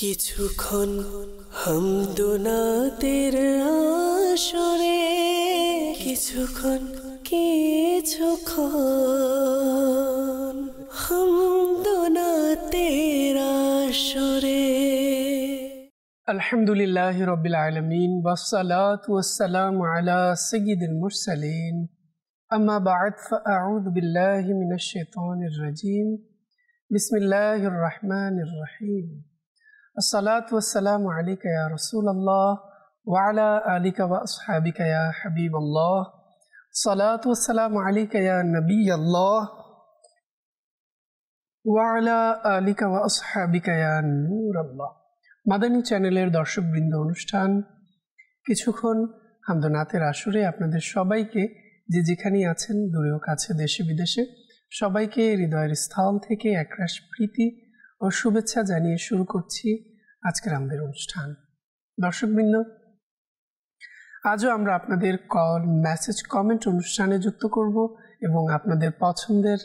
কিছুক্ষণ হামদোনাতের আসরে কিছুক্ষণ হামদোনাতের আসরে। আলহামদুলিল্লাহি রাব্বিল আলামিন ওয়াসসালাতু ওয়াসসালামু আলা সাইয়্যিদিল মুরসালিন আম্মা বা'দ ফাআউযু বিল্লাহি মিনাশ শাইতানির রাজীম বিসমিল্লাহির রহমানির রহিম আসসালাতু ওয়াসসালামু আলাইকা ইয়া রাসূলুল্লাহ ওয়া আলা আলিকা ওয়া আসহাবিকা ইয়া হাবিবাল্লাহ সালাতু ওয়াসসালামু আলাইকা ইয়া নবিয়াল্লাহ ওয়া আলা আলিকা ওয়া আসহাবিকা ইয়া নূরাল্লাহ। মাদানী চ্যানেলের দর্শকবৃন্দ, অনুষ্ঠান কিছুক্ষণ হামদোনাতের আসরে আপনাদের সবাইকে, যে যেখানেই আছেন দূরে ও কাছে, দেশে বিদেশে, সবাইকে হৃদয়ের স্থল থেকে একরাশ প্রীতি ও শুভেচ্ছা জানিয়ে শুরু করছি আজকের আমাদের অনুষ্ঠান। দর্শকবৃন্দ, আজও আমরা আপনাদের কল, মেসেজ, কমেন্ট অনুষ্ঠানে যুক্ত করব এবং আপনাদের পছন্দের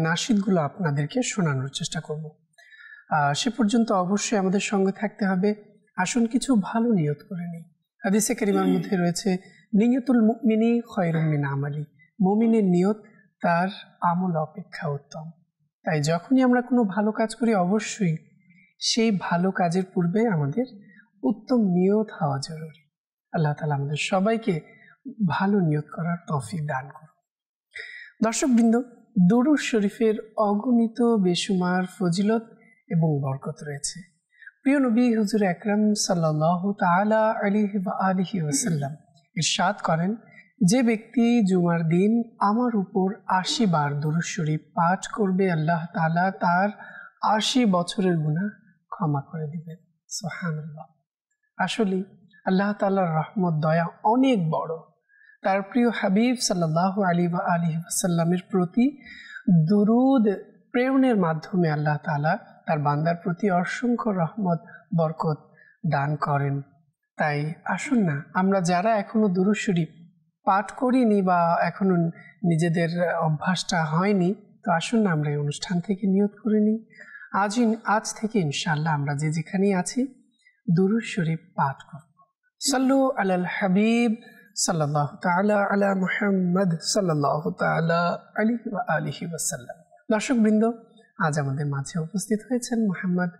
নাশিদগুলো আপনাদেরকে শোনানোর চেষ্টা করব। সে পর্যন্ত অবশ্যই আমাদের সঙ্গে থাকতে হবে। আসুন কিছু ভালো নিয়ত করে নিই। হাদিসে কারিমার মধ্যে রয়েছে, নিয়তুল মুমিনি খায়রুম মিন আমালি, মুমিনের নিয়ত তার আমল অপেক্ষা উত্তম। তাই যখনই আমরা কোনো ভালো কাজ করি, অবশ্যই সেই ভালো কাজের পূর্বে আমাদের উত্তম নিয়ত হওয়া জরুরি। আল্লাহ তাআলা আমাদের সবাইকে ভালো নিয়ত করার তৌফিক দান করুন। দর্শকবৃন্দ, দুরূদ শরীফের অগণিত বেশুমার ফজিলত এবং বরকত রয়েছে। প্রিয় নবী হুজুর আকরাম সাল্লাল্লাহু তাআলা আলাইহি ওয়া আলিহি ওয়াসাল্লাম ইরশাদ করেন, যে ব্যক্তি জুমার দিন আমার উপর ৮০ বার দুরূদ শরীফ পাঠ করবে, আল্লাহ তাআলা তার ৮০ বছরের গুনাহ ক্ষমা করে দিবেন। সুবহানাল্লাহ। আসলে আল্লাহ তাআলার রহমত, দয়া অনেক বড়। তার প্রিয় হাবিব সাল্লাল্লাহু আলাইহি ওয়া আলিহি ওয়াসাল্লামের প্রতি দুরূদ প্রেরণের মাধ্যমে আল্লাহ তাআলা তার বান্দার প্রতি অসংখ্য রহমত, বরকত দান করেন। তাই আসুন না, আমরা যারা এখনো দুরূদ শরীফ পাঠ করিনি বা এখনো নিজেদের অভ্যাসটা হয়নি, তো আসুন না আমরা এই অনুষ্ঠান থেকে নিয়ত করে নিই। আজ থেকে ইনশাআল্লাহ আমরা যে যেখানেই আছি দুরূদ শরীফ পাঠ করব। সাল্লু আলাল হাবিব সাল্লাল্লাহু তাআলা আলা মুহাম্মদ সাল্লাল্লাহু তাআলা আলাইহি ওয়া আলিহি ওয়াসাল্লাম। দর্শকবৃন্দ, আজ আমাদের মাঝে উপস্থিত হয়েছেন মোহাম্মদ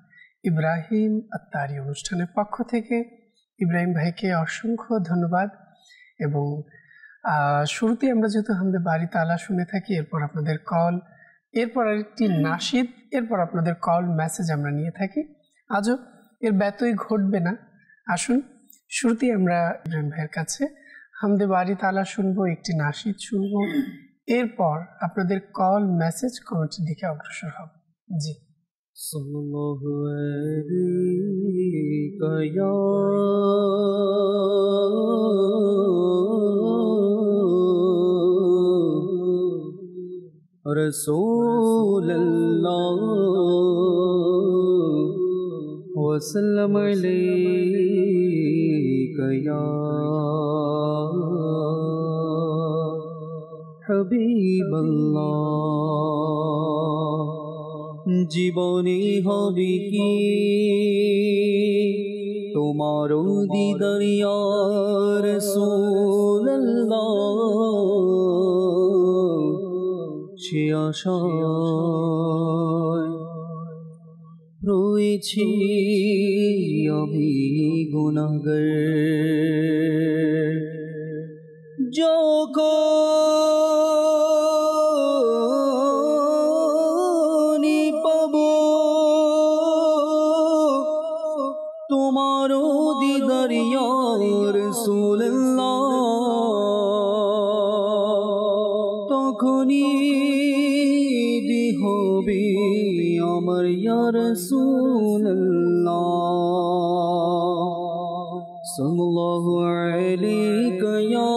ইব্রাহিম আত্তারি। অনুষ্ঠানের পক্ষ থেকে ইব্রাহিম ভাইকে অসংখ্য ধন্যবাদ। এবং শুরুতে আমরা যেহেতু হামদে বাড়ি তালা শুনে থাকি, এরপর আপনাদের কল, এরপর আরেকটি নাশিদ, এরপর আপনাদের কল, মেসেজ আমরা নিয়ে থাকি। আজও এর ব্যতয় ঘটবে না। আসুন শুরুতেই আমরা ইব্রাহিম ভাইয়ের কাছে হামদে বাড়ি তালা শুনবো, একটি নাশিদ শুনবো, এরপর আপনাদের কল, মেসেজ, কমেন্টের দিকে অগ্রসর হব। জি। সাল্লাল্লাহু আলাইকা ইয়া রাসূলুল্লাহ ওয়া সাল্লাম আলাইকা ইয়া হাবিবাল্লাহ। জীবনে হবে কি তোমার দিদার ইয়া রাসূলুল্লাহ, সে আশায় রয়েছি আমি গুনাহগার। যখনই পাবো তোমার দিদার ইয়া রাসূলুল্লাহ, তখনই হবে আমার ইয়া রাসূলুল্লাহ। সাল্লাল্লাহু আলাইকা ইয়া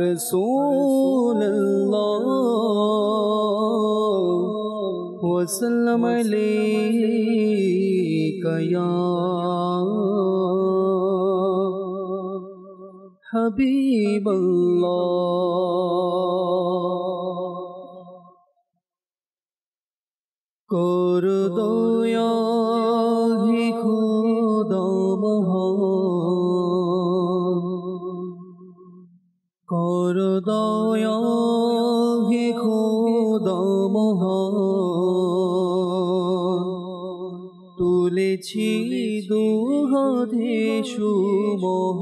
রাসূলুল্লাহ ওয়া সাল্লাম আলাইকা ইয়া হাবিবাল্লাহ। কর দয়া হে খোদা মহান, কর দয়া হে খোদা মহান, তুলেছি দুহাতে সুমহান,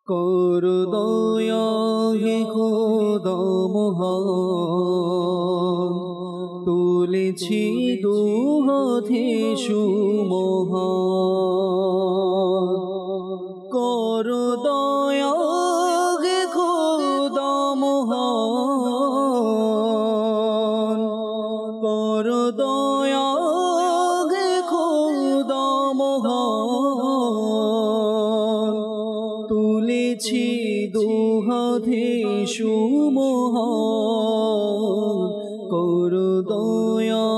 কর দয়া হে খোদা মহান, তুলেছি দুহাতে সুমহান, কর দয়া হে খোদা মহান, কর দয়া হে খোদা মহান, তুলেছি দুহাতে সুমহান, কর দয়া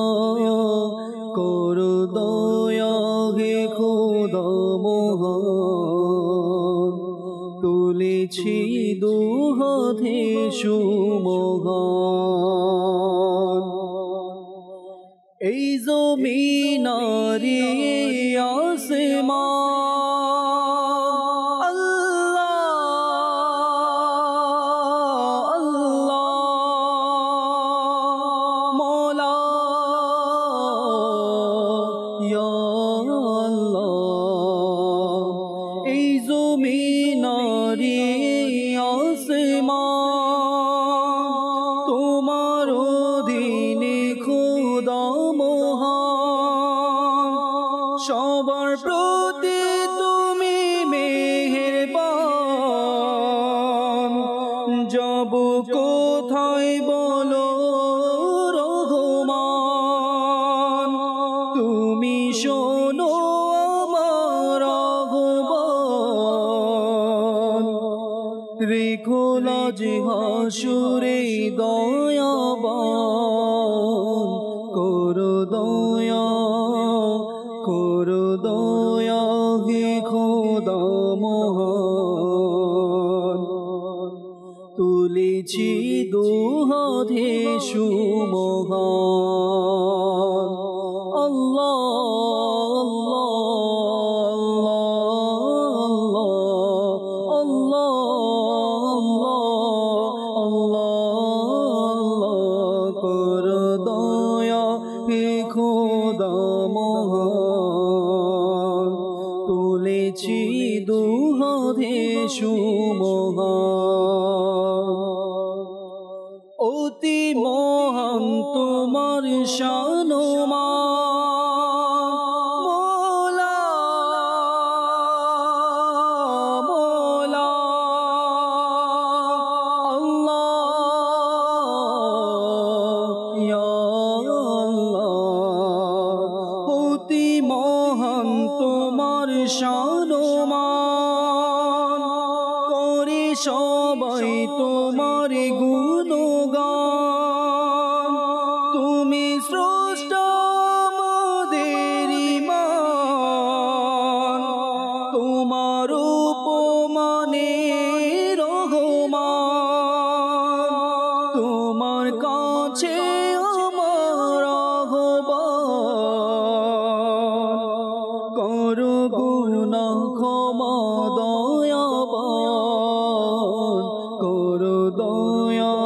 হে খোদা মহান, তুলেছি দুহাতে সুমহান। এই জমিন আর আসমান আল্লাহ আল্লাহ মওলা ইয়া আল্লাহ, এই জমিন আর আসমান তোমার অধীনে খোদা মহান, সবার প্রতি তুমি মেহেরবান, যাব কোথায় বলো রহমান, তুমি শোনো আমার আহ্বান, রেখো লাজ হাসুরে দয়াবান, কর দয়া হে খোদা মহান, তুলেছি দুহাতে সুমহান। আল্লাহ আল্লাহ আল্লাহ আল্লাহ, কর দয়া হে খোদা মহান, তুলেছি দুহাতে সুমহান। অতি মহান তোমার শান মওলা মওলা আল্লাহ ইয়া আল্লাহ, অতি মহান তোমার শান করে সবাই তোমার গুণগান, তুমি স্রষ্টা আমাদের ঈমান, তোমার উপমানে রহমান, তোমার কাছে আমার আহ্বান, করো গুনাহ ক্ষমা দয়াবান, করো দয়া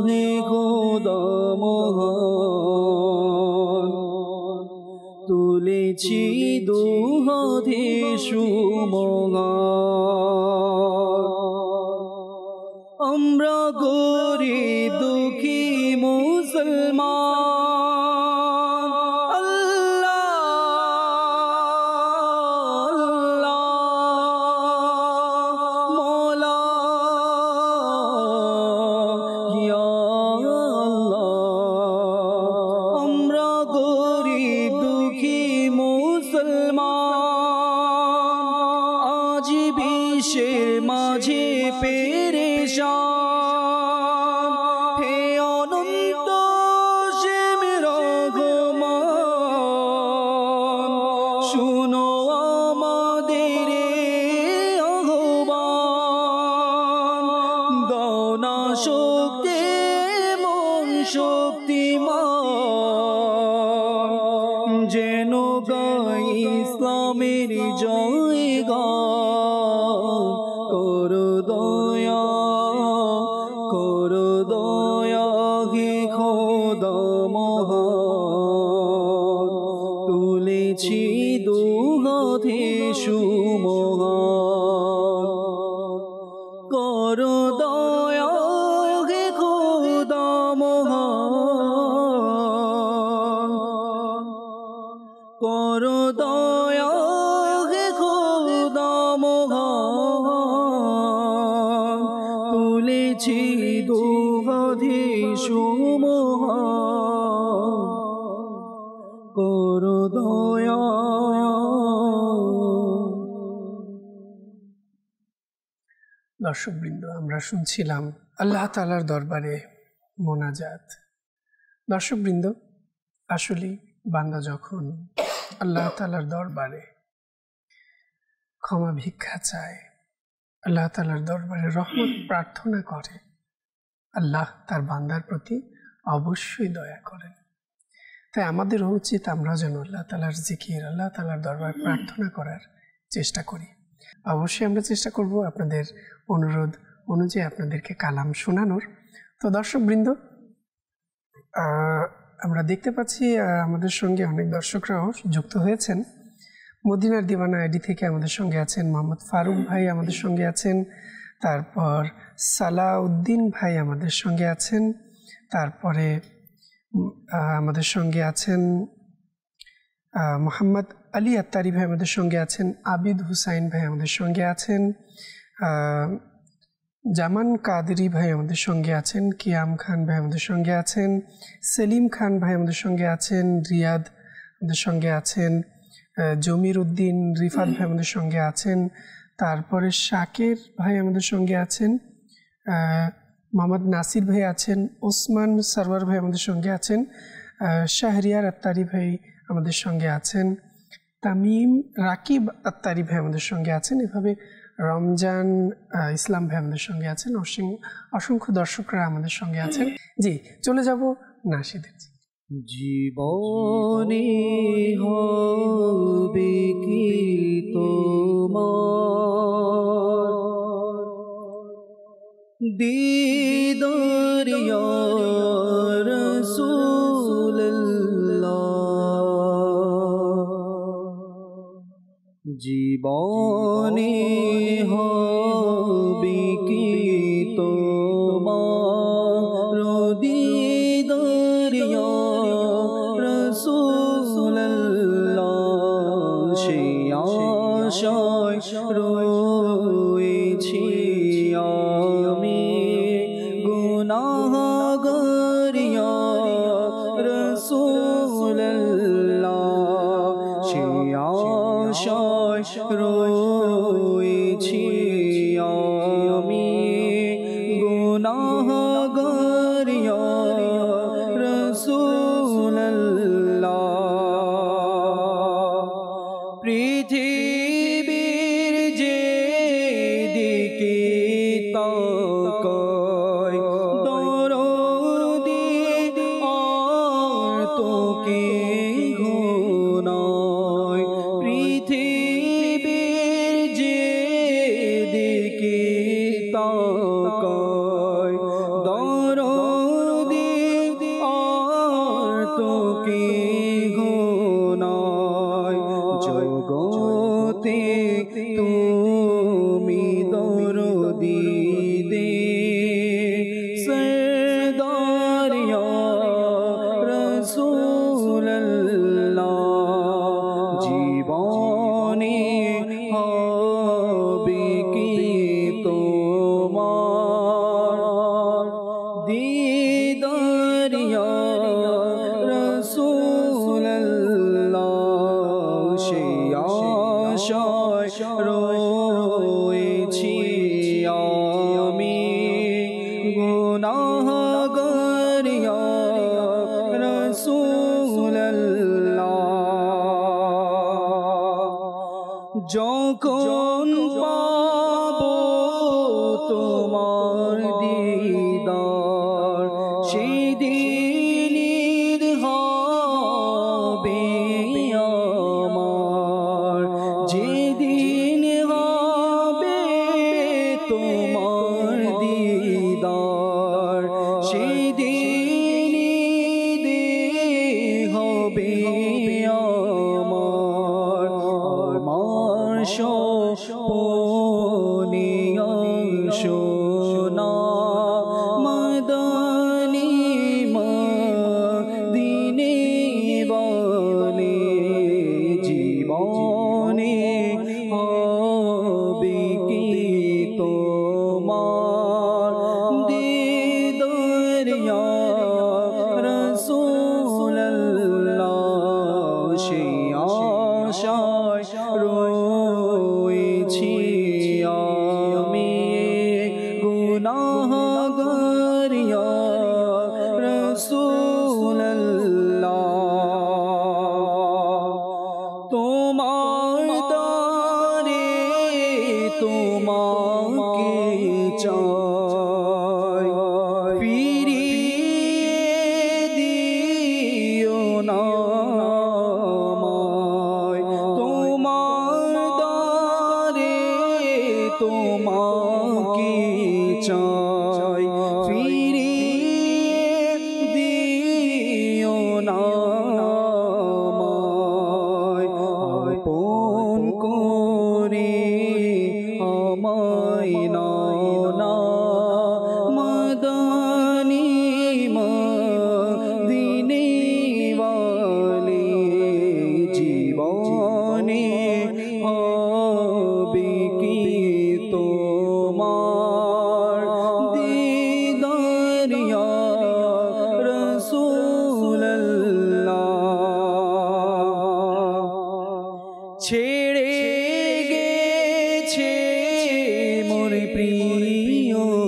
হে খোদা মহান, তুলেছি দুহাতে সুমহান। আমরা গরিব দুঃখী মুসলমান আল্লাহ মওলা ইয়া আল্লাহ, আমরা গরিব দুঃখী মুসলমান, আজ বিশ্বের মাঝে পেরেশান, হে অনন্ত সীম শক্তি মন শক্তিমান যেন গাই ইসলামের জয় গান করো দয়া হে খোদা মহান তুলেছি দুহাতে সুমহান করো দয়া হে খোদা মহান করো দয়া হে খোদা মহান তুলেছি দুহাতে সুমহান করো দয়া। দর্শকবৃন্দ, আমরা শুনছিলাম আল্লাহ তাআলার দরবারে মোনাজাত। দর্শকবৃন্দ, আসলে বান্দা যখন আল্লাহ তাআলার দরবারে ক্ষমা ভিক্ষা চায়, আল্লাহ তাআলার দরবারে রহমত প্রার্থনা করে, আল্লাহ তার বান্দার প্রতি অবশ্যই দয়া করেন। তাই আমাদেরও উচিত আমরা যেন আল্লাহ তাআলার জিকির, আল্লাহ তাআলার দরবারে প্রার্থনা করার চেষ্টা করি। অবশ্যই আমরা চেষ্টা করব আপনাদের অনুরোধ অনুযায়ী আপনাদেরকে কালাম শোনানোর। তো দর্শকবৃন্দ, আমরা দেখতে পাচ্ছি আমাদের সঙ্গে অনেক দর্শকরাও যুক্ত হয়েছেন। মদিনার দিওয়ানা আইডি থেকে আমাদের সঙ্গে আছেন মোহাম্মদ ফারুক ভাই, আমাদের সঙ্গে আছেন। তারপর সালাউদ্দিন ভাই আমাদের সঙ্গে আছেন। তারপরে আমাদের সঙ্গে আছেন মোহাম্মদ আলী আত্তারি ভাই আমাদের সঙ্গে আছেন। আবিদ হুসাইন ভাই আমাদের সঙ্গে আছেন। জামান কাদেরি ভাই আমাদের সঙ্গে আছেন। কিয়াম খান ভাই আমাদের সঙ্গে আছেন। সেলিম খান ভাই আমাদের সঙ্গে আছেন। রিয়াদ আমাদের সঙ্গে আছেন। জমির উদ্দিন রিফাত ভাই আমাদের সঙ্গে আছেন। তারপরে শাকির ভাই আমাদের সঙ্গে আছেন। মোহাম্মদ নাসির ভাই আছেন। ওসমান সরওয়ার ভাই আমাদের সঙ্গে আছেন। শাহরিয়ার আত্তারি ভাই আমাদের সঙ্গে আছেন। তামিম রাকিব আত্তারি ভাই আমাদের সঙ্গে আছেন। এভাবে রমজান ইসলাম ভাই আমাদের সঙ্গে আছেন। অসংখ্য দর্শকরা আমাদের সঙ্গে আছেন। জি, চলে যাব নাশিদের। জীবনে হবে কি তোমার দীদার ইয়া রাসূলুল্লাহ জীবনে হবে কি তোমার দীদার ইয়া রাসূলুল্লাহ সেই আশায় রয়েছি আমি গুনাহগার ইয়া রাসূলুল্লাহ সেই আশায় রয়েছি আমি গুনাহগার ইয়া রাসূলুল্লাহ পৃথিবীর যে দিকে তাকাই দরদি আর তো কে ঘনায় পৃথিবীর যে দিকে তাকাই দরদি আর তো কে ঘনায় জগতে তুমি দরদি দে সরদার ইয়া রাসূলুল্লাহ জীবনে হবে কি তোমার দীদার ইয়া রাসূলুল্লাহ সেই আশায় রয়েছি আমি গুনাহগার ইয়া রাসূলুল্লাহ যখন পাবো তোমার দিদার ইয়া রাসূলুল্লাহ ছেড়ে গেছে মোর প্রিয়জন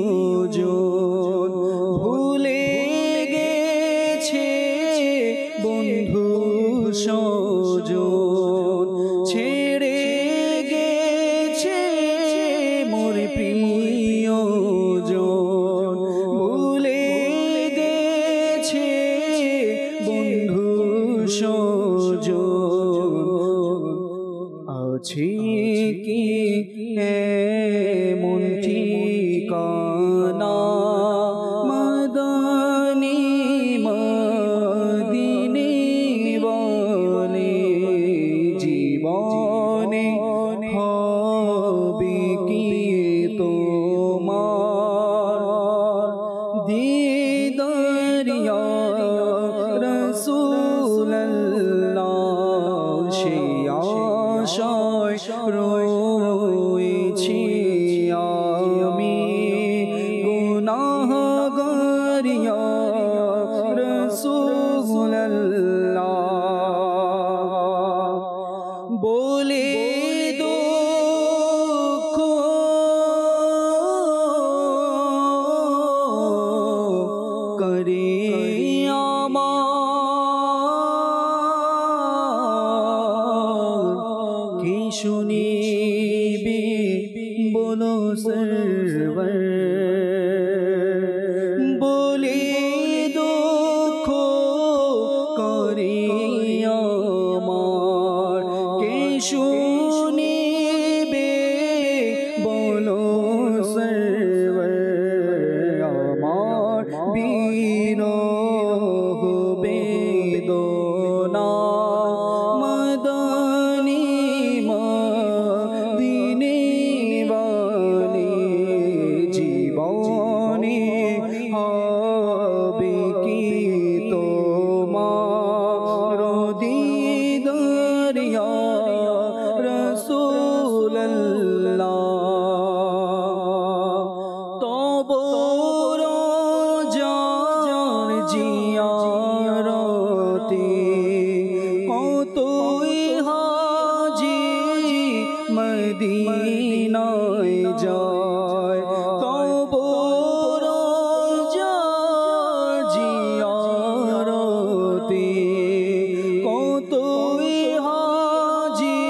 ভুলে গেছে বন্ধু সজন ছেড়ে গেছে মোর প্রিয়জন ভুলে গেছে বন্ধু সজন আছে কি এমন ঠিকানা মদনী মদিনে বলে জীবনে হবে কি তোমার দিদার ইয়া রাসূলুল্লাহ সে আশায় রয়েছি আমি গুনাহগার ইয়া রাসূলুল্লাহ বলে দুঃখ করে কি শুনিবি বলো সরওয়ার বলে দুঃখ করে আমার কে শুনিবে বলো সরওয়ার আমার বিরহ বেদনা মদনী মদিনে বলে জীবনে হবে কি তোমার দিদার ইয়া রাসূলুল্লাহ তব রোজার জিয়ারতে কতই হাজি মদিনায় যায় তব রোজার জিয়ারতে কতই হাজি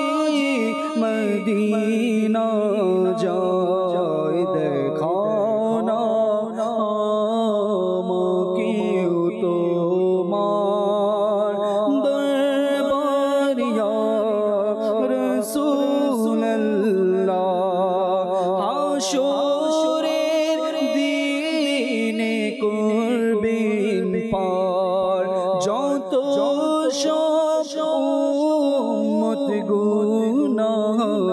মদিনা যায় দেখা না আমাকেও তোমার দরবার ইয়া রাসূলুল্লাহ হাশরের দিনে করবেন পার যত সব উম্মত গুনাহগার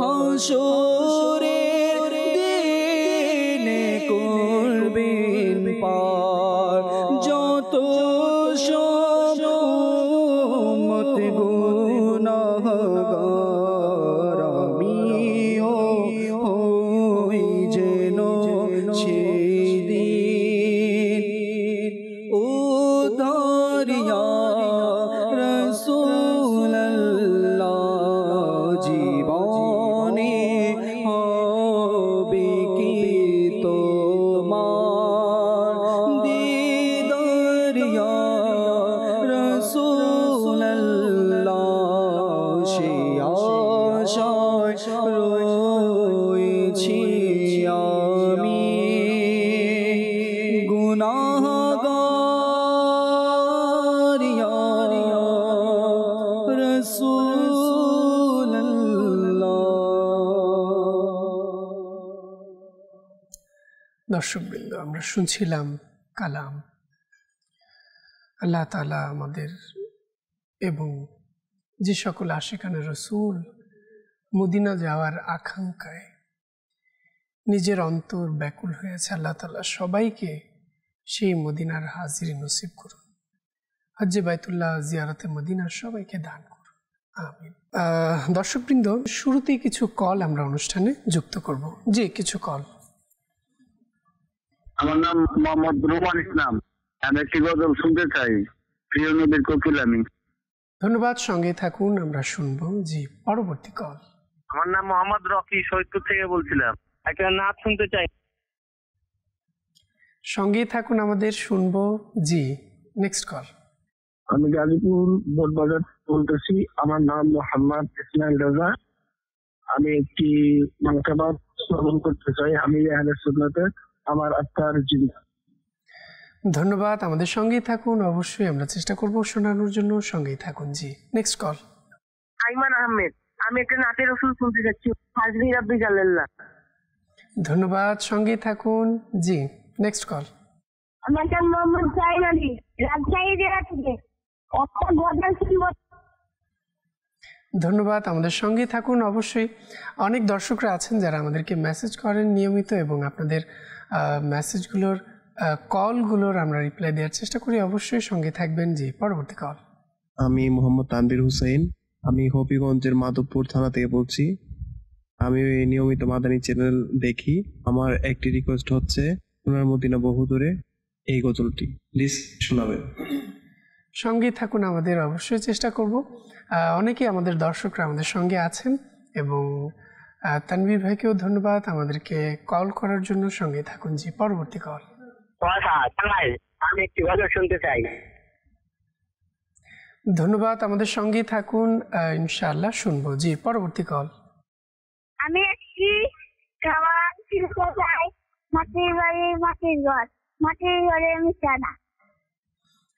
হাশরের দিনে করবেন পার যত সব উম্মত গুনাহগার আমিও হই যেন সেদিন উদ্ধার ইয়া রাসূলুল্লাহ জীবনে হবে কি তোমার দিদার ইয়া রাসূলুল্লাহ সে আশায় রয়েছি আমি গুনাহগার ইয়া রাসূলুল্লাহ। দর্শকবৃন্দ, আমরা শুনছিলাম কালাম। আল্লাহ তাআলা আমাদের এবং যে সকল আশিকানে রসুল মদিনা যাওয়ার আকাঙ্ক্ষায় নিজের অন্তর ব্যাকুল হয়েছে, আল্লাহ তাআলা সবাইকে সেই মদিনার হাজিরি নসিব করুন। হজ্জে বাইতুল্লাহ জিয়ারতে মদিনা সবাইকে দান করুন, আমিন। দর্শকবৃন্দ, শুরুতেই কিছু কল আমরা অনুষ্ঠানে যুক্ত করব। জি, কিছু কল। আমার নাম মোহাম্মদ রোমান ইসলাম। আমি একটি গজল শুনতে চাই, প্রিয় নবীর কোকিল আমি। ধন্যবাদ, সঙ্গে থাকুন, আমরা শুনবো জি পরবর্তী কল। আমার নাম মোহাম্মদ রকি, সৈয়দপুর থেকে বলছিলাম, একটা নাচ শুনতে চাই। সঙ্গে থাকুন আমাদের, শুনবো জি নেক্সট কল। আমি গাজীপুর বোটবাজার বলতেছি। আমার নাম মোহাম্মদ ইসমাইল রাজা। আমি একটি মানকাবাদ শ্রবণ করতে চাই। আমি আহলে সুন্নাতে আমার আত্মার জিন্দা। ধন্যবাদ, আমাদের সঙ্গেই থাকুন, অবশ্যই আমরা চেষ্টা করব শোনানোর জন্য, সঙ্গেই থাকুন জি নেক্সট কল। আইমান আহমেদ, আমি একটা নাতের রসুল শুনতে চাচ্ছি, হাজরি রাব্বি জালাল্লাহ। ধন্যবাদ, সঙ্গেই থাকুন জি নেক্সট কল। আমার নাম মোহাম্মদ জাইন আলী, রাজশাহী জেলা থেকে একটা গজল শুনব। ধন্যবাদ, আমাদের সঙ্গে থাকুন, অবশ্যই অনেক দর্শকরা আছেন যারা আমাদেরকে মেসেজ করেন নিয়মিত, এবং আপনাদের মেসেজগুলোর কলগুলোর আমরা রিপ্লাই দেওয়ার চেষ্টা করি, অবশ্যই সঙ্গে থাকবেন জি পরবর্তী কল। আমি মোহাম্মদ তানভীর হুসাইন, আমি হবিগঞ্জের মাধবপুর থানা থেকে বলছি। আমি নিয়মিত মাদানী চ্যানেল দেখি। আমার একটি রিকোয়েস্ট হচ্ছে সোনার মদিনা বহুদূরে এই গজলটি প্লিজ শোনাবেন। সঙ্গে থাকুন আমাদের, অবশ্যই চেষ্টা করব। অনেকেই আমাদের দর্শকরা আমাদের সঙ্গে আছেন, এবং তানভীর ভাইকেও ধন্যবাদ আমাদেরকে কল করার জন্য। সঙ্গে থাকুন জি পরবর্তী কল। আমি একটি গজল শুনতে চাই। ধন্যবাদ, আমাদের সঙ্গেই থাকুন, ইনশাআল্লাহ শুনবো জি পরবর্তী কল। আমি একটি খাবার শুনতে চাই, মাটির বাড়ি মাটির ঘর, মাটির ঘরে মিশানা।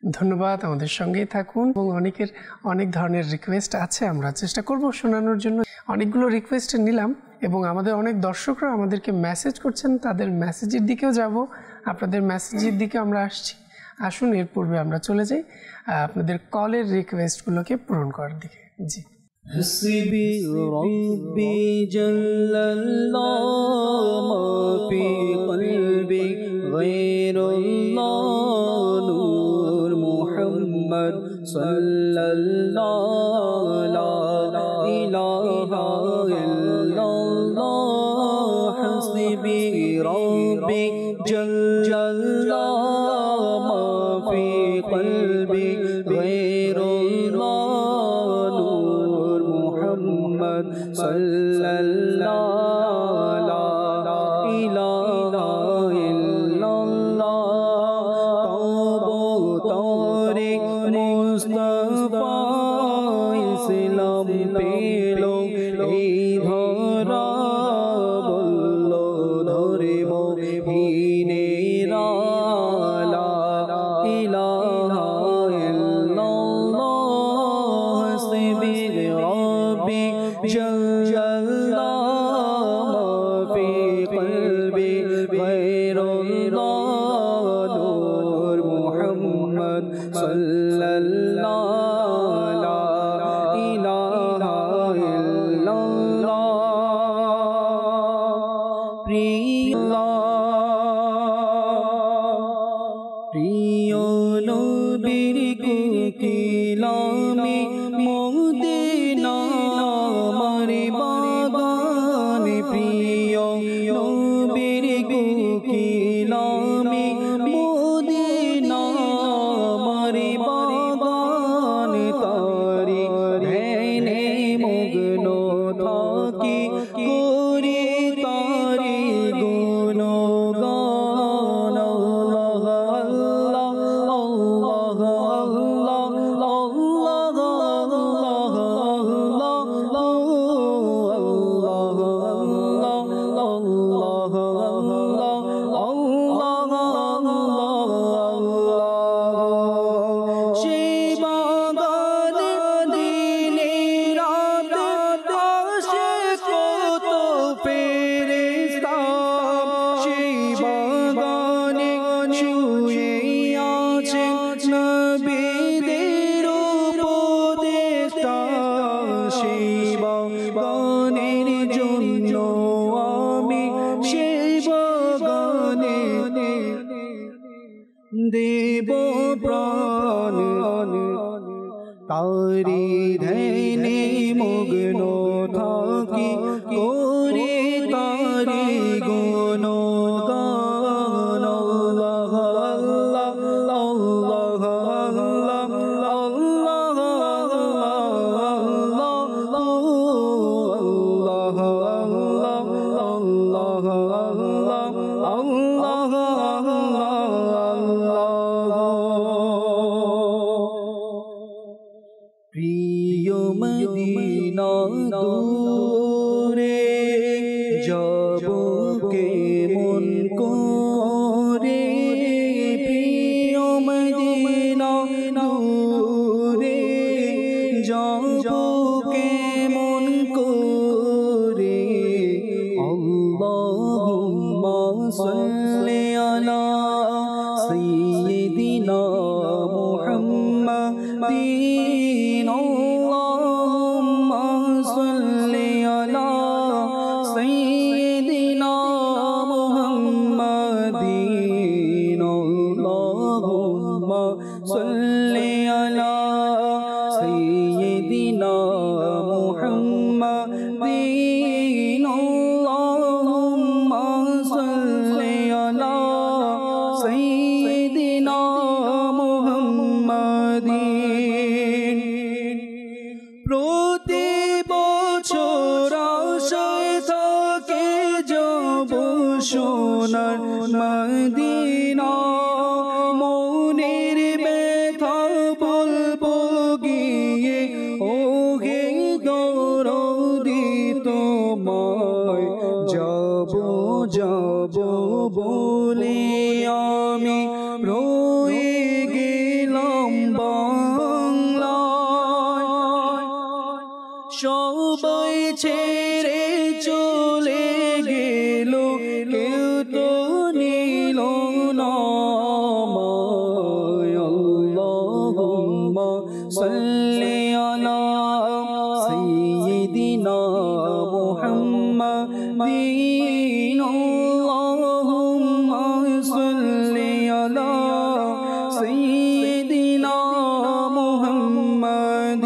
ধন্যবাদ, আমাদের সঙ্গেই থাকুন, এবং অনেকের অনেক ধরনের রিকোয়েস্ট আছে, আমরা চেষ্টা করব শোনানোর জন্য। অনেকগুলো রিকোয়েস্ট নিলাম, এবং আমাদের অনেক দর্শকরা আমাদেরকে মেসেজ করছেন, তাদের মেসেজের দিকেও যাব, আপনাদের মেসেজের দিকে আমরা আসছি। আসুন এর পূর্বে আমরা চলে যাই আপনাদের কলের রিকোয়েস্টগুলোকে পূরণ করার দিকে জি। حسبي ربي جل الله ما في قلبي غير الله نور محمد صلى الله لا إله إلا الله حسبي ربي جل الله ما في قلبي غير الله نور محمد صلى الله لا إله إلا الله توبو طارق মুস্তাফা ইসলাম পেলো এই ধরা বলল ধরিব হিনেরা লা ইলাহা ইল্লাল্লাহ হাসবি রব্বি জাল্লাল্লাহ মা ফি কলবি গায়রুল্লাহ নূর মুহাম্মদ সাল্লাল্লাহু লা ইলাহা ইল্লাল্লাহ প্রিয় নবীর কোকিলামি মদিনা আমার বাগান প্রিয় নবীর কোকিলামি মদিনা আমার বাগান তারি ধ্যানে মগ্ন থাকি করি তারি গুণগান আল্লাহ আল্লাহ আল্লাহ আল্লাহ আল্লাহ নবীদের উপদেষ্টা সেই বাগানের জন্য আমি সেই বাগানে দেব প্রাণ তারি ধ্যানে মগ্ন থাকি করে তারি গুণগান سيدنا محمد اللهم صل على سيدنا محمد اللهم صل على سيدنا محمد اللهم صل على سيدنا محمد প্রতি বছর আশায় থাকে যাব সোনার মদিনা মনের ব্যথা বলবো গিয়ে ও হে দরদি তোমায় যাব যাব বলে আমি রয়ে গেলাম বাংলায় সবাই ছেড়ে চলে গেল কেউ তো নিল না আমায় আল্লাহুম্মা সাল্লি আলা সাইয়্যিদিনা মুহাম্মাদিন আল্লাহুম্মা সাল্লি আলা সাইয়্যিদিনা মুহাম্মাদিন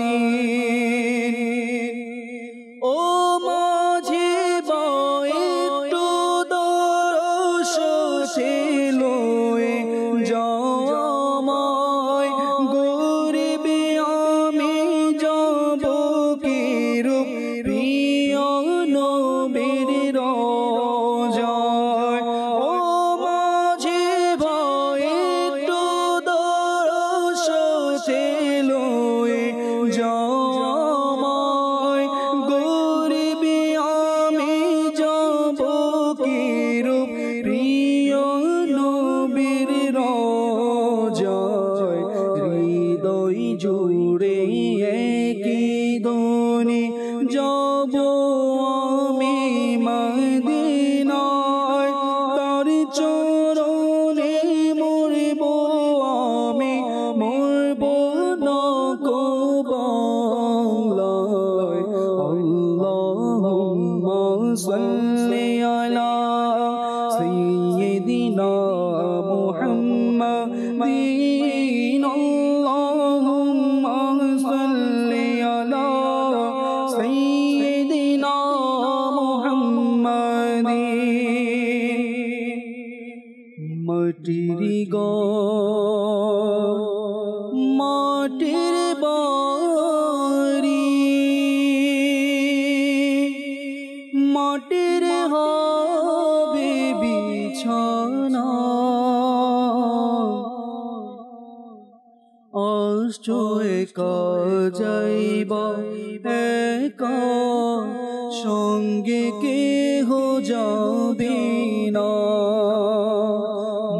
ও মাঝে বা একটু দরশ ছিল জামায় গরিবে আমি যাব কিরূপ প্রিয় নবীর রোজায় ও মাঝে বা একটু দরশ ছিল জামায় গরিবে আমি যাব কিরূপ প্রিয় নবীর রোজায় হৃদয় জুড়ে একই ধ্বনি যাব আমি মদিনায় তার চরণে মরব আমি মরব না কো বাংলায় আল্লাহুম্মা সাল্লি আলা সাইয়্যিদিনা মুহাম্মাদিন আল্লাহুম্মা সাল্লি আলা সাইয়্যিদিনা মুহাম্মাদিন মাটির ঘর মাটির বাড়ি মাটির হবে বিছানা অষ্ট একা যাইবা একা সঙ্গে কেহ যাবে না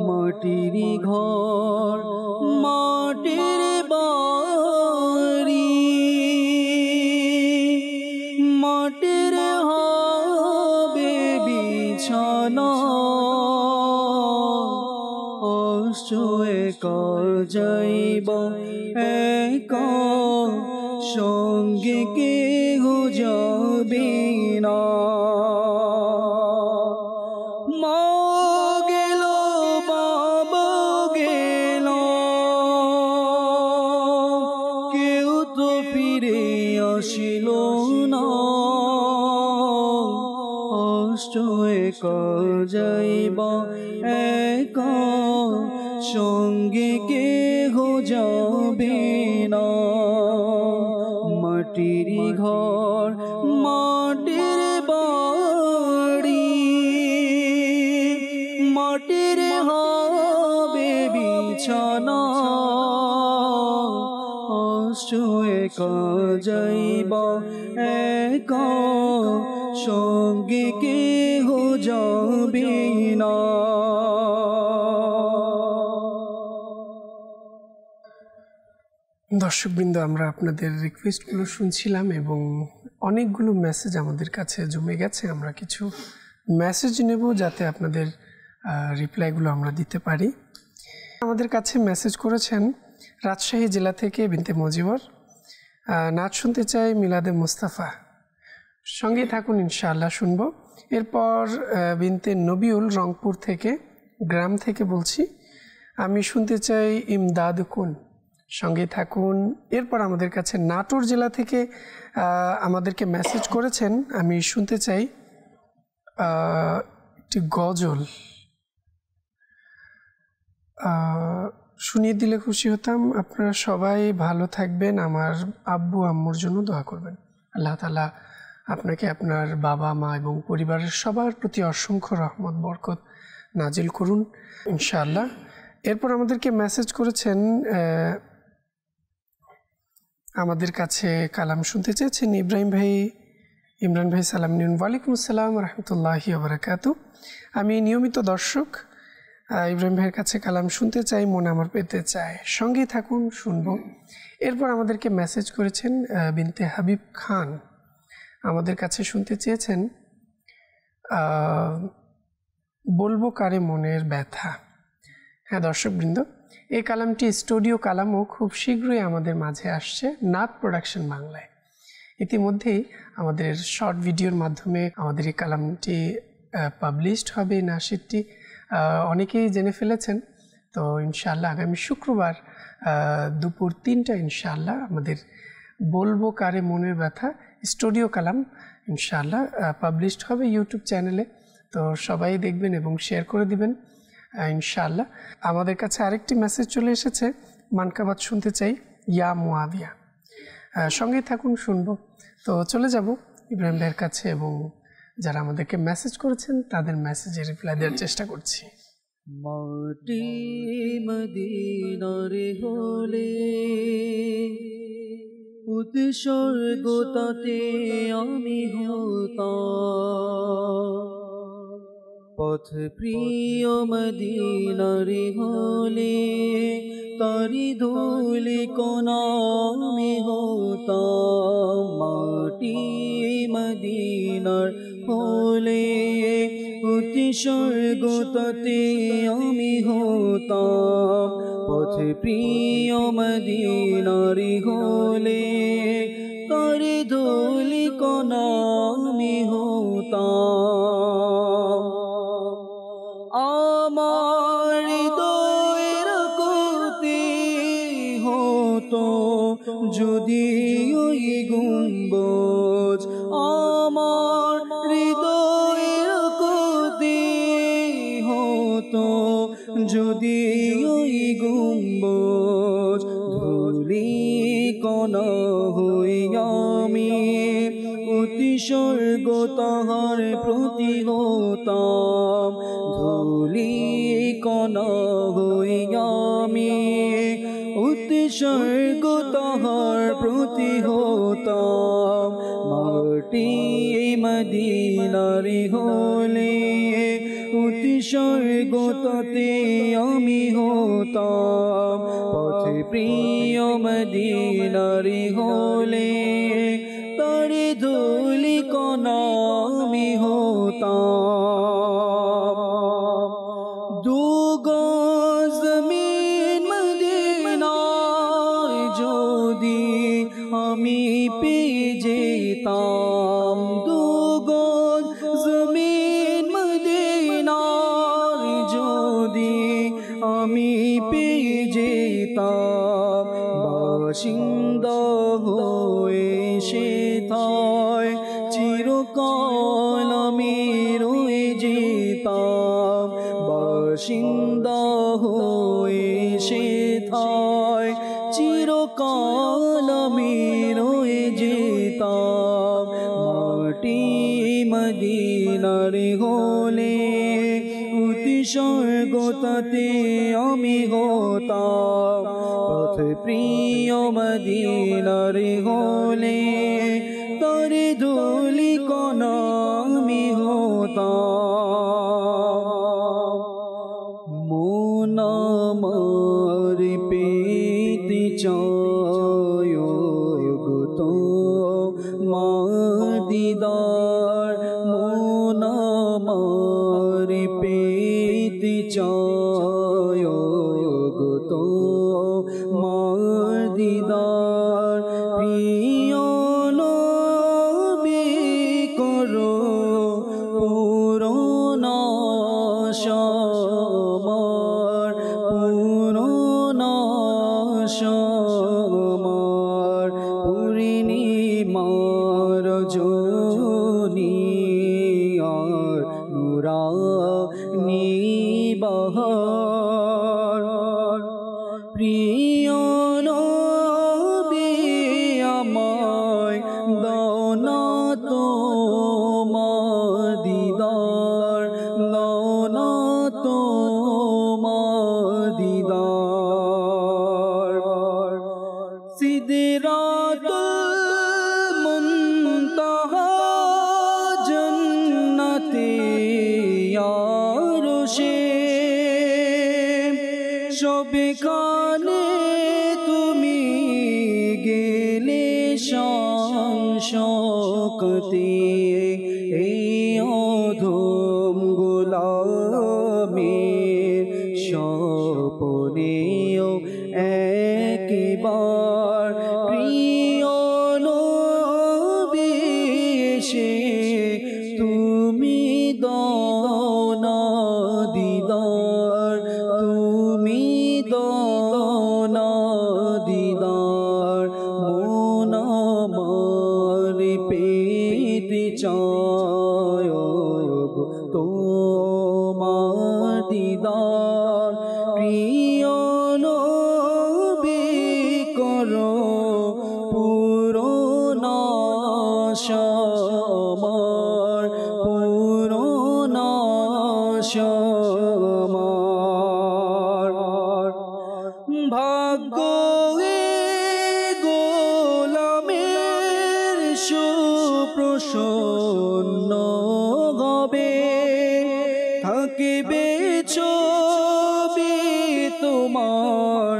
মাটির ঘর মাটির বাড়ি মাটির হবে বিছানা অষ্ট একা যাইবা একা সঙ্গে কেহ যাবে না মা গেল বাবা গেল কেউ তো ফিরে আসিল না অষ্ট একা যাইবা একা সঙ্গে কেহ যাবে না মাটির ঘর মাটির বাড়ি মাটির হবে বিছানা অষ্ট একা যাইবা একা সঙ্গে কেহ যাবে না দর্শকবৃন্দ, আমরা আপনাদের রিকোয়েস্টগুলো শুনছিলাম এবং অনেকগুলো মেসেজ আমাদের কাছে জমে গেছে। আমরা কিছু মেসেজ নেব যাতে আপনাদের রিপ্লাইগুলো আমরা দিতে পারি। আমাদের কাছে মেসেজ করেছেন রাজশাহী জেলা থেকে বিনতে মজিবর, নাচ শুনতে চাই মিলাদে মুস্তাফা, সঙ্গে থাকুন ইনশাআল্লাহ শুনব। এরপর বিনতে নবিউল রংপুর থেকে, গ্রাম থেকে বলছি, আমি শুনতে চাই ইমদাদ কুন, সঙ্গে থাকুন। এরপর আমাদের কাছে নাটোর জেলা থেকে আমাদেরকে মেসেজ করেছেন আমি শুনতে চাই একটি গজল, শুনিয়ে দিলে খুশি হতাম। আপনারা সবাই ভালো থাকবেন, আমার আব্বু আম্মুর জন্য দোয়া করবেন। আল্লাহ তাআলা আপনাকে, আপনার বাবা মা এবং পরিবারের সবার প্রতি অসংখ্য রহমত বরকত নাজিল করুন ইনশাআল্লাহ। এরপর আমাদেরকে মেসেজ করেছেন, আমাদের কাছে কালাম শুনতে চেয়েছেন ইমরান ভাই সালাম নিন। ওয়ালাইকুম আসসালাম রহমতুল্লাহি ওয়া বারাকাতু। আমি নিয়মিত দর্শক, ইব্রাহিম ভাইয়ের কাছে কালাম শুনতে চাই, মন আমার পেতে চায়, সঙ্গেই থাকুন শুনব। এরপর আমাদেরকে মেসেজ করেছেন বিনতে হাবিব খান, আমাদের কাছে শুনতে চেয়েছেন বলবো কারে মনের ব্যথা। হ্যাঁ দর্শকবৃন্দ, এই কালামটি স্টুডিও কালামও খুব শীঘ্রই আমাদের মাঝে আসছে নাত প্রোডাকশন বাংলায়। ইতিমধ্যেই আমাদের শর্ট ভিডিওর মাধ্যমে আমাদের এই কালামটি পাবলিশড হবে। নাশিদটি অনেকেই জেনে ফেলেছেন। তো ইনশাআল্লাহ আগামী শুক্রবার দুপুর 3টা ইনশাআল্লাহ আমাদের বলবো কারে মনের ব্যথা স্টুডিও কালাম ইনশাআল্লাহ পাবলিশড হবে ইউটিউব চ্যানেলে। তো সবাই দেখবেন এবং শেয়ার করে দিবেন ইনশাআল্লাহ। আমাদের কাছে আরেকটি মেসেজ চলে এসেছে, মানকাবাত শুনতে চাই ইয়া মুয়াবিয়া, সঙ্গেই থাকুন শুনব। তো চলে যাব ইব্রাহিম ভাইয়ের কাছে এবং যারা আমাদেরকে মেসেজ করেছেন তাদের মেসেজে রিপ্লাই দেওয়ার চেষ্টা করছি। মাটি মদিনার হলে উৎসর্গ তাতে আমি হতাম, পথ প্রিয় মদিনার হলে তারি ধুলি কোনা আমি হতাম। মাটি মদিনার হলে উৎসর্গ তাতে আমি হতাম, পথ প্রিয় মদিনার হলে তারি ধুলি কোনা আমি হতাম। আমার হৃদয়ের গতি হতো যদি ওই গুম্বজ, আমার হৃদয়ের গতি হতো যদি ওই গুম্বজ, ধুলি কণা হই আমি উৎসর্গ তাহার প্রতি হতাম, ধুলি কণা হই আমি উৎসর্গ তাহার প্রতি হতাম। মাটি মদিনার হলে উৎসর্গ তাতে আমি হতাম, পথ প্রিয় মদিনার হলে তারে ধুলি কণা আমি হতাম। দুগজ জমিন মদিনার যদি আমি পেয়ে যেতাম, দুগজ জমিন মদিনার যদি আমি পেয়ে যেতাম, বাসিন্দা হয়ে সেথায় চিরকাল আমি রয়ে যেতাম, বাসিন্দা হয়ে সেথায় চিরকাল আমি রয়ে যেতাম। মাটি মদিনার হলে উৎসর্গ তাতে আমি হতাম, পথ প্রিয় মদিনার হলে তারে ধুলি কণা আমি হতাম। মন আমার পেতে চায় গো তো দিদার, মন আমার পেতে আমার পূর্ণিমার রজনী আর নুরানি বাহার প্রিয় নবী আমায় দাও না তোমার দিদার, দাও না তোমার দিদার। সিদরাতুল মুনতাহা জান্নাতে আরশে সবখানে তুমি গেলে শান শওকতে, এই অধম গোলামের স্বপনেও একবার প্রিয় নবী এসে তুমি দাও না দিদার, তুমি দাও না দিদার। মন আমার পেতে চায় তোমার দিদার, প্রিয় নবী করো পূরণ আশা আমার, পূরণ আশা আমার। ভাগ্য গোলামের সুপ্রসন্ন হবে, থাকিবে ছবি তোমার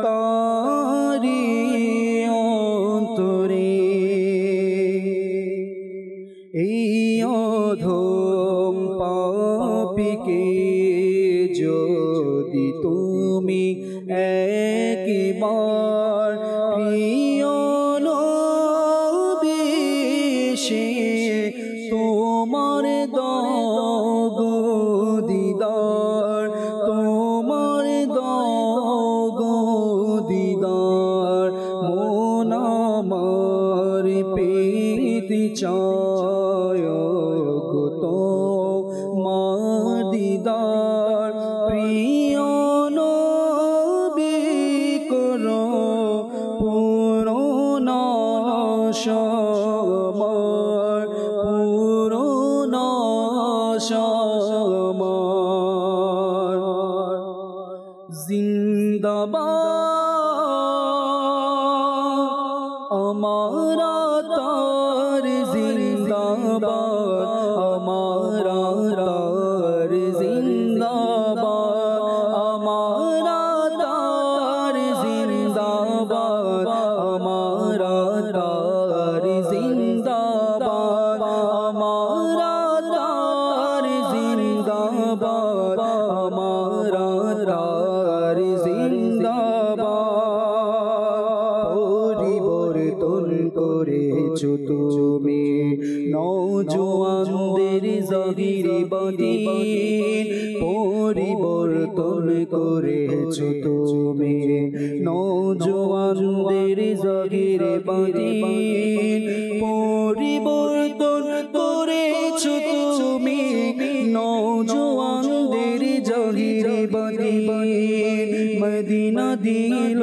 তারি অন্তরে। এই অধম পাপীকে যদি তুমি একবার প্রিয় নবী এসে তোমার দাও গো দিদার, তোমার দাও গো দিদার। মন আমার পেতে চায় গো তোমার দিদার, প্রিয় নবী করো পূরণ আশা আমার, পূরণ আশা আমার। জিন্দাবাদ আমারা তার জিন্দাবাদ, আমারা তার জিন্দাবাদ, আমারা তার জিন্দাবাদ, আমারা তার জিন্দাবাদ, আমারা তার জিন্দাবাদ, আমারা তার জিন্দাবাদ। পরিবর্তন করেছো তুমি নওজোয়ানদের জাহিরি বাতিন, পরিবর্তন করেছো তুমি নওজোয়ানদের জাহিরি বাতিন, পরিবর্তন করেছো তুমি নওজোয়ানদের জাহিরি বাতিন। মদিনা দিল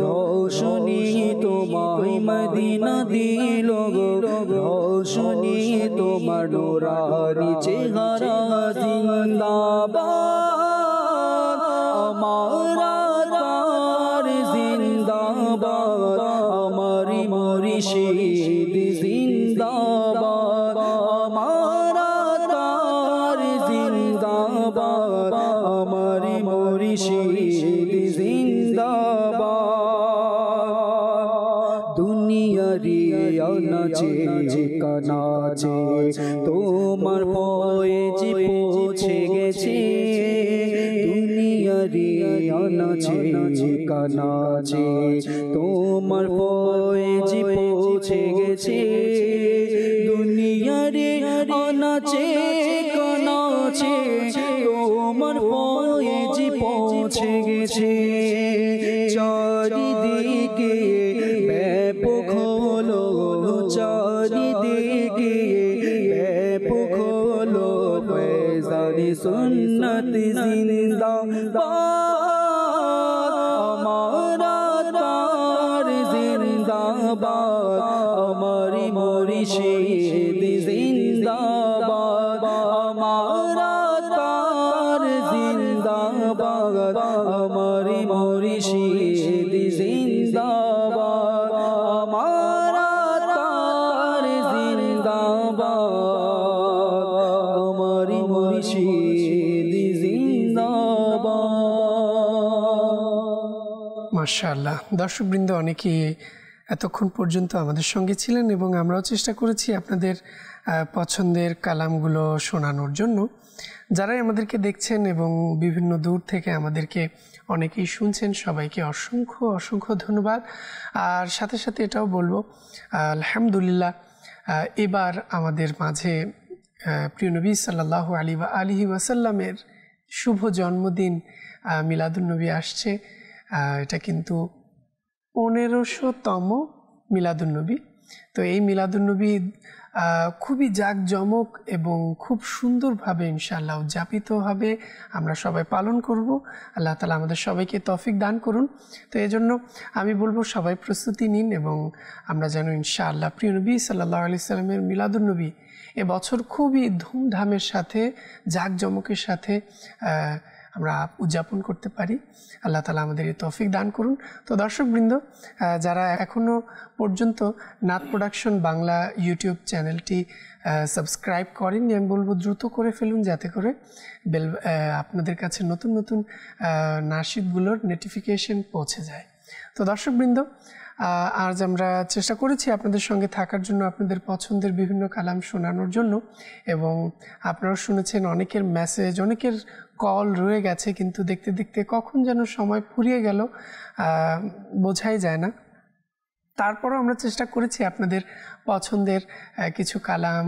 রোশনী তোমায়, মদিনা দিল রোশনী তোমার নুরানি চেহারা জিন্দাবাদ, আমারা তার জিন্দাবাদ, আমারি মুর্শিদ জিন্দাবাদ, আমারা তার জিন্দাবাদ, আমারি মুর্শিদ জিন্দাবাদ। দুনিয়ারি আনাচে কানাচে তোমার ফয়েজ পৌঁছে গেছে, দুনিয়ারি আনাচে কানাচে তোমার ফয়েজ পৌঁছে গেছে, দুনিয়ারি আনাচে কানাচে তোমার ফয়েজ পৌঁছে গেছে। গেছে চারিদিকে ব্যাপক হলো চারিদিকে ব্যাপক হলো ফয়জানি সুন্নত জিন্দাবাদ আমারা তার জিন্দাবাদ আমারি মুর্শিদ জিন্দাবাদ আমারা তার জিন্দাবাদ আমারি মুর্শিদ জিন্দাবাদ আমারা তার জিন্দাবাদ আমারি মুর্শিদ জিন্দাবাদ। মাশাআল্লাহ, দর্শকবৃন্দ অনেকেই এতক্ষণ পর্যন্ত আমাদের সঙ্গে ছিলেন এবং আমরাও চেষ্টা করেছি আপনাদের পছন্দের কালামগুলো শোনানোর জন্য। যারাই আমাদেরকে দেখছেন এবং বিভিন্ন দূর থেকে আমাদেরকে অনেকেই শুনছেন, সবাইকে অসংখ্য অসংখ্য ধন্যবাদ। আর সাথে সাথে এটাও বলবো আলহামদুলিল্লাহ, এবার আমাদের মাঝে প্রিয় নবী সাল্লাল্লাহু আলাইহি ওয়াসাল্লামের শুভ জন্মদিন মিলাদুন্নবী আসছে। এটা কিন্তু 1500তম মিলাদুন্নবী। তো এই মিলাদুন্নবী খুবই জাঁকজমক এবং খুব সুন্দরভাবে ইনশাআল্লাহ উদযাপিত হবে, আমরা সবাই পালন করব। আল্লাহ তাআলা আমাদের সবাইকে তৌফিক দান করুন। তো এজন্য আমি বলবো সবাই প্রস্তুতি নিন এবং আমরা যেন ইনশাআল্লাহ প্রিয় নবী সাল্লাল্লাহু আলাইহি সাল্লামের মিলাদুন্নবী এবছর খুবই ধুমধামের সাথে জাঁকজমকের সাথে আমরা উদযাপন করতে পারি। আল্লাহ তাআলা আমাদের এই তৌফিক দান করুন। তো দর্শকবৃন্দ, যারা এখনও পর্যন্ত নাত প্রোডাকশন বাংলা ইউটিউব চ্যানেলটি সাবস্ক্রাইব করেননি, আমি বলবো দ্রুত করে ফেলুন, যাতে করে আপনাদের কাছে নতুন নতুন নাশিদগুলোর নোটিফিকেশন পৌঁছে যায়। তো দর্শকবৃন্দ, আজ আমরা চেষ্টা করেছি আপনাদের সঙ্গে থাকার জন্য, আপনাদের পছন্দের বিভিন্ন কালাম শোনানোর জন্য, এবং আপনারা শুনেছেন অনেকের মেসেজ, অনেকের কল রয়ে গেছে, কিন্তু দেখতে দেখতে কখন যেন সময় ফুরিয়ে গেল বোঝাই যায় না। তারপরও আমরা চেষ্টা করেছি আপনাদের পছন্দের কিছু কালাম,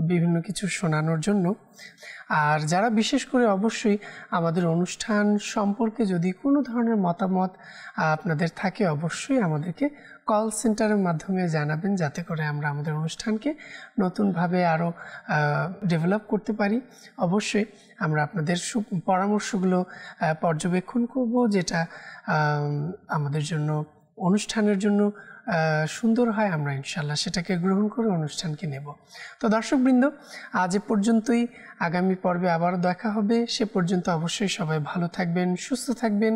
বিভিন্ন কিছু শোনানোর জন্য। আর যারা বিশেষ করে অবশ্যই আমাদের অনুষ্ঠান সম্পর্কে যদি কোনো ধরনের মতামত আপনাদের থাকে, অবশ্যই আমাদেরকে কল সেন্টারের মাধ্যমে জানাবেন, যাতে করে আমরা আমাদের অনুষ্ঠানকে নতুনভাবে আরও ডেভেলপ করতে পারি। অবশ্যই আমরা আপনাদের পরামর্শগুলো পর্যবেক্ষণ করব, যেটা আমাদের জন্য, অনুষ্ঠানের জন্য সুন্দর হয়, আমরা ইনশাআল্লাহ সেটাকে গ্রহণ করে অনুষ্ঠানকে নেব। তো দর্শকবৃন্দ, আজ এ পর্যন্তই। আগামী পর্বে আবার দেখা হবে। সে পর্যন্ত অবশ্যই সবাই ভালো থাকবেন, সুস্থ থাকবেন,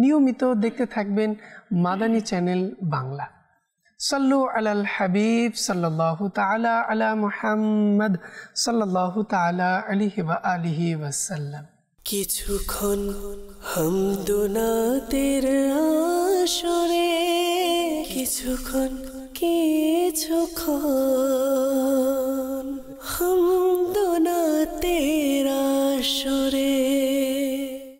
নিয়মিত দেখতে থাকবেন মাদানী চ্যানেল বাংলা। সাল্লু আলাল হাবিব সাল্লাল্লাহু তাআলা আলা মুহাম্মদ সাল্লাল্লাহু তাআলা আলাইহি ওয়া আলিহি ওয়াসাল্লাম। কিছুক্ষণ হামদুনাতের আসরে, কিছুক্ষণ